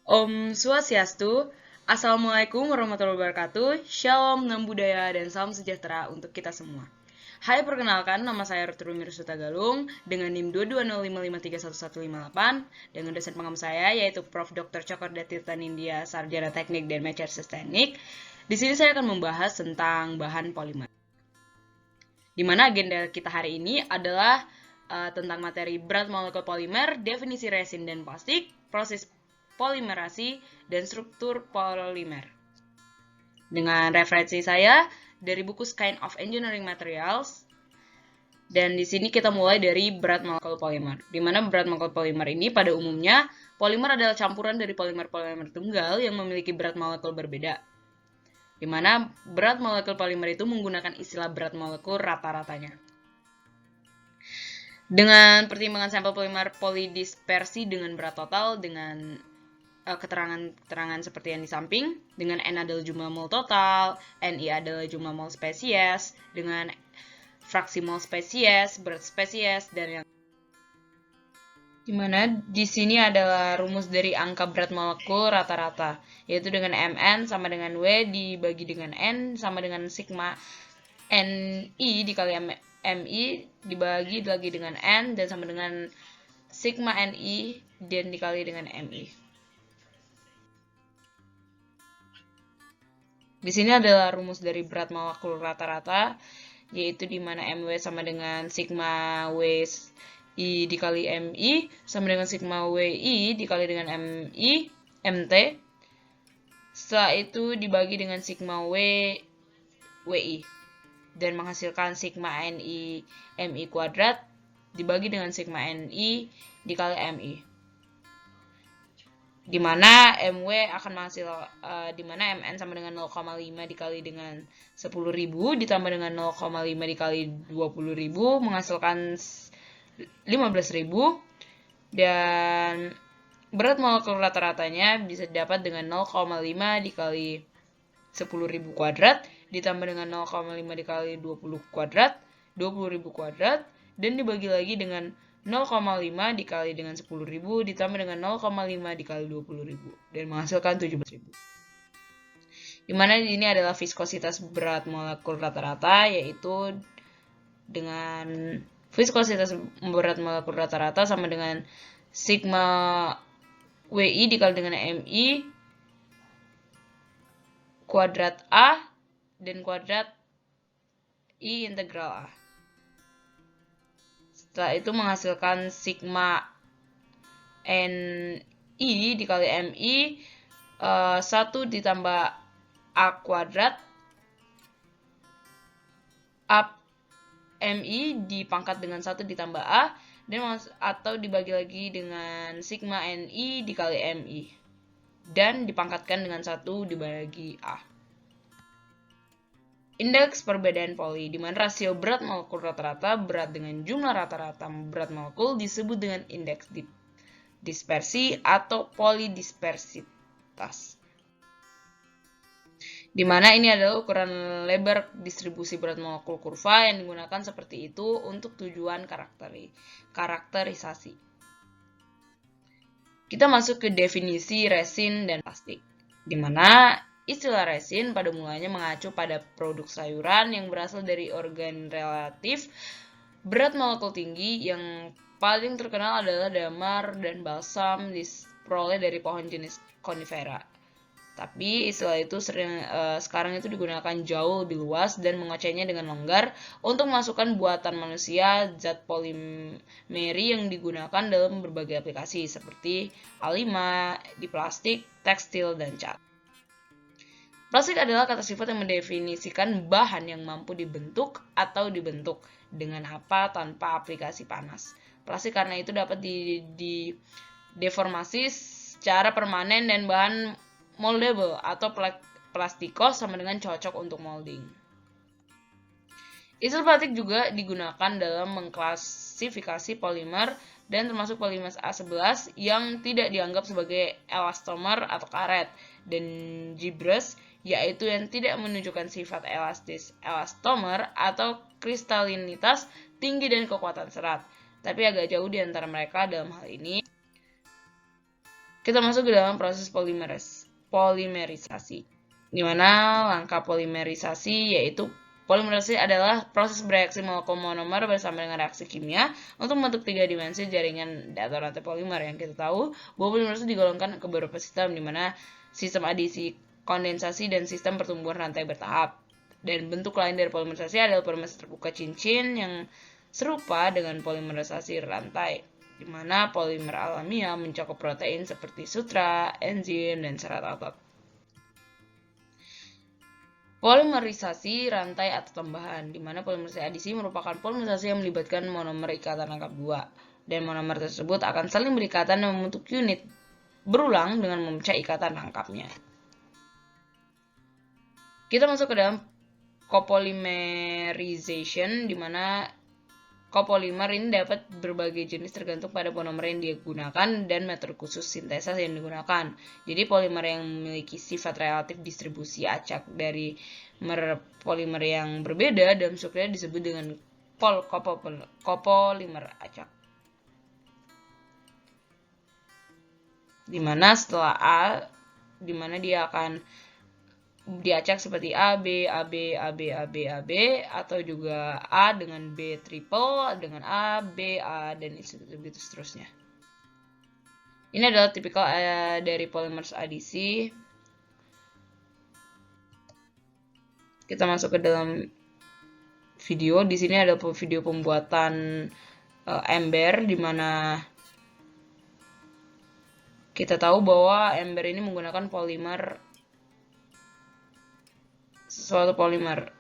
Om Swastiastu, Assalamualaikum warahmatullahi wabarakatuh, Shalom, Nam Budaya, dan salam sejahtera untuk kita semua. Hai, perkenalkan, nama saya Rutru Mirsuta Galung dengan NIM 22055311158 dengan dosen pengam saya yaitu Prof. Dr. Cokorda Tirta Nindya, Sarjana Teknik dan Master's Teknik. Di sini saya akan membahas tentang bahan polimer. Di mana agenda kita hari ini adalah tentang materi berat molekul polimer, definisi resin dan plastik, proses polimerasi, dan struktur polimer. Dengan referensi saya dari buku Kind of Engineering Materials, dan di sini kita mulai dari berat molekul polimer. Di mana berat molekul polimer ini pada umumnya polimer adalah campuran dari polimer-polimer tunggal yang memiliki berat molekul berbeda. Di mana berat molekul polimer itu menggunakan istilah berat molekul rata-ratanya. Dengan pertimbangan sampel polimer polidispersi dengan berat total dengan keterangan seperti yang di samping, dengan N adalah jumlah mol total, Ni adalah jumlah mol spesies, dengan fraksi mol spesies, berat spesies, dan yang dimana di sini adalah rumus dari angka berat molekul rata-rata, yaitu dengan Mn sama dengan W dibagi dengan N sama dengan sigma Ni dikali Mi dibagi lagi dengan N dan sama dengan sigma Ni dan dikali dengan Mi. Di sini adalah rumus dari berat molekul rata-rata, yaitu di mana Mw sama dengan sigma Wi dikali Mi sama dengan sigma Wi dikali dengan Mt. Setelah itu dibagi dengan sigma Wi dan menghasilkan sigma Ni Mi kuadrat dibagi dengan sigma Ni dikali Mi. Di mana MW akan menghasil di mana Mn sama dengan 0,5 dikali dengan 10.000 ditambah dengan 0,5 dikali 20.000 menghasilkan 15.000, dan berat molekul rata-ratanya bisa didapat dengan 0,5 dikali 10.000 kuadrat ditambah dengan 0,5 dikali 20 kuadrat, 20.000 kuadrat, dan dibagi lagi dengan 0,5 dikali dengan 10.000 ditambah dengan 0,5 dikali 20.000 dan menghasilkan 17.000. Dimana ini adalah viskositas berat molekul rata-rata, yaitu dengan viskositas berat molekul rata-rata sama dengan sigma Wi dikali dengan Mi kuadrat A dan kuadrat I integral A. Setelah itu menghasilkan sigma Ni dikali Mi 1 ditambah A kuadrat A Mi dipangkat dengan 1 ditambah A dan atau dibagi lagi dengan sigma Ni dikali Mi dan dipangkatkan dengan 1 dibagi A. Indeks perbedaan poli, di mana rasio berat molekul rata-rata berat dengan jumlah rata-rata berat molekul disebut dengan indeks dispersi atau polidispersitas. Di mana ini adalah ukuran lebar distribusi berat molekul kurva yang digunakan seperti itu untuk tujuan karakterisasi. Kita masuk ke definisi resin dan plastik, di mana istilah resin pada mulanya mengacu pada produk sayuran yang berasal dari organ relatif berat molekul tinggi. Yang paling terkenal adalah damar dan balsam diperoleh dari pohon jenis konifera. Tapi istilah itu sekarang itu digunakan jauh lebih luas dan mengocehnya dengan longgar untuk memasukkan buatan manusia zat polimeri yang digunakan dalam berbagai aplikasi seperti A5, di plastik, tekstil, dan cat. Plastik adalah kata sifat yang mendefinisikan bahan yang mampu dibentuk atau dibentuk dengan apa tanpa aplikasi panas. Plastik karena itu dapat dideformasi secara permanen dan bahan moldable atau plastikos sama dengan cocok untuk molding. Istilah plastik juga digunakan dalam mengklasifikasi polimer dan termasuk polimer A11 yang tidak dianggap sebagai elastomer atau karet, dan gibrous yaitu yang tidak menunjukkan sifat elastis, elastomer atau kristalinitas tinggi dan kekuatan serat, tapi agak jauh di antara mereka dalam hal ini. Kita masuk ke dalam proses polimerisasi. Di mana langkah polimerisasi yaitu polimerisasi adalah proses bereaksi molekul monomer bersama dengan reaksi kimia untuk membentuk 3 dimensi jaringan atau rantai polimer. Yang kita tahu bahwa polimerisasi digolongkan ke beberapa sistem, di mana sistem adisi, kondensasi, dan sistem pertumbuhan rantai bertahap. Dan bentuk lain dari polimerisasi adalah polimerisasi terbuka cincin yang serupa dengan polimerisasi rantai, di mana polimer alamiah mencakup protein seperti sutra, enzim, dan serat otot. Polimerisasi rantai atau tambahan, di mana polimerisasi adisi merupakan polimerisasi yang melibatkan monomer ikatan rangkap 2, dan monomer tersebut akan saling berikatan dan membentuk unit berulang dengan memecah ikatan rangkapnya. Kita masuk ke dalam copolymerization, di mana copolymer ini dapat berbagai jenis tergantung pada monomer yang digunakan dan metode khusus sintesa yang digunakan. Jadi polimer yang memiliki sifat relatif distribusi acak dari polimer yang berbeda dalam strukturnya disebut dengan copolymer acak. Dimana setelah A, dimana dia akan diacak seperti AB, AB, AB, AB, AB, atau juga A dengan B triple, dengan A, B, A, dan begitu seterusnya. Ini adalah tipikal dari polymers adisi. Kita masuk ke dalam video. Di sini ada video pembuatan ember, di mana kita tahu bahwa ember ini menggunakan suatu polimer.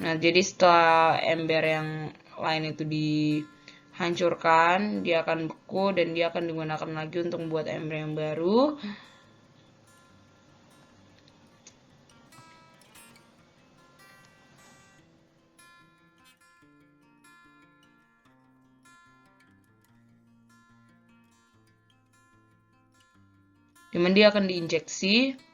Nah, jadi setelah ember yang lain itu dihancurkan, dia akan beku dan dia akan digunakan lagi untuk membuat ember yang baru. Dimana dia akan diinjeksi.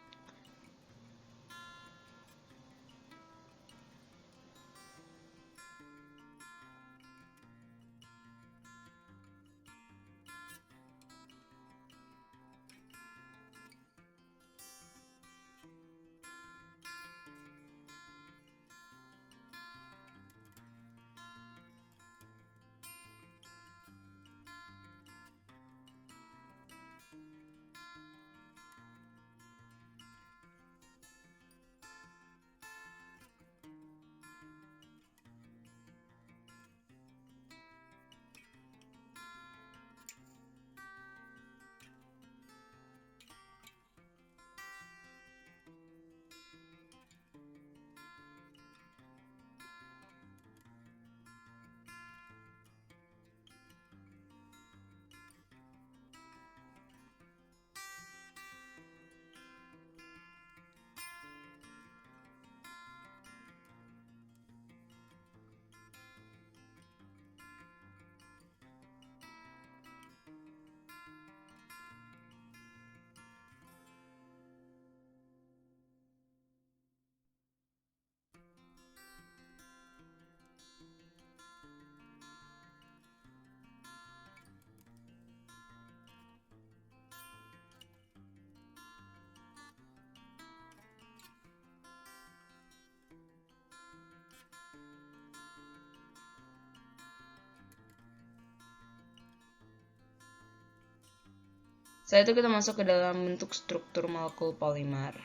Setelah itu kita masuk ke dalam bentuk struktur molekul polimer.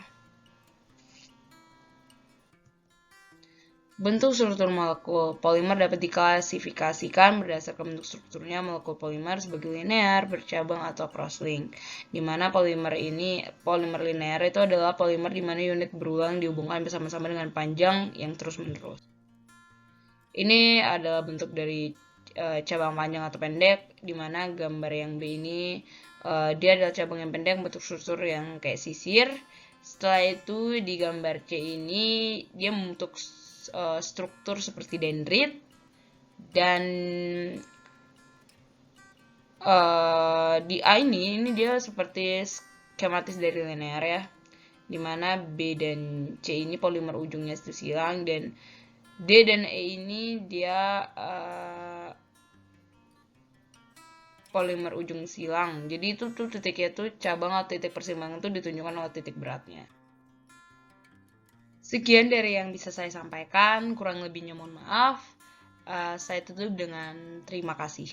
Bentuk struktur molekul polimer dapat diklasifikasikan berdasarkan bentuk strukturnya. Molekul polimer sebagai linear, bercabang, atau crosslink. Di mana polimer linear itu adalah polimer di mana unit berulang dihubungkan bersama-sama dengan panjang yang terus-menerus. Ini adalah bentuk dari cabang panjang atau pendek, di mana gambar yang B ini dia adalah cabang yang pendek bentuk struktur yang kayak sisir. Setelah itu di gambar C ini dia membentuk struktur seperti dendrit, dan di A ini dia seperti skematis dari linear ya, dimana B dan C ini polimer ujungnya itu silang, dan D dan E ini dia polimer ujung silang. Jadi itu tuh titiknya tuh cabang atau titik persimpangan tuh ditunjukkan oleh titik beratnya. Sekian dari yang bisa saya sampaikan, kurang lebihnya mohon maaf. Saya tutup dengan terima kasih.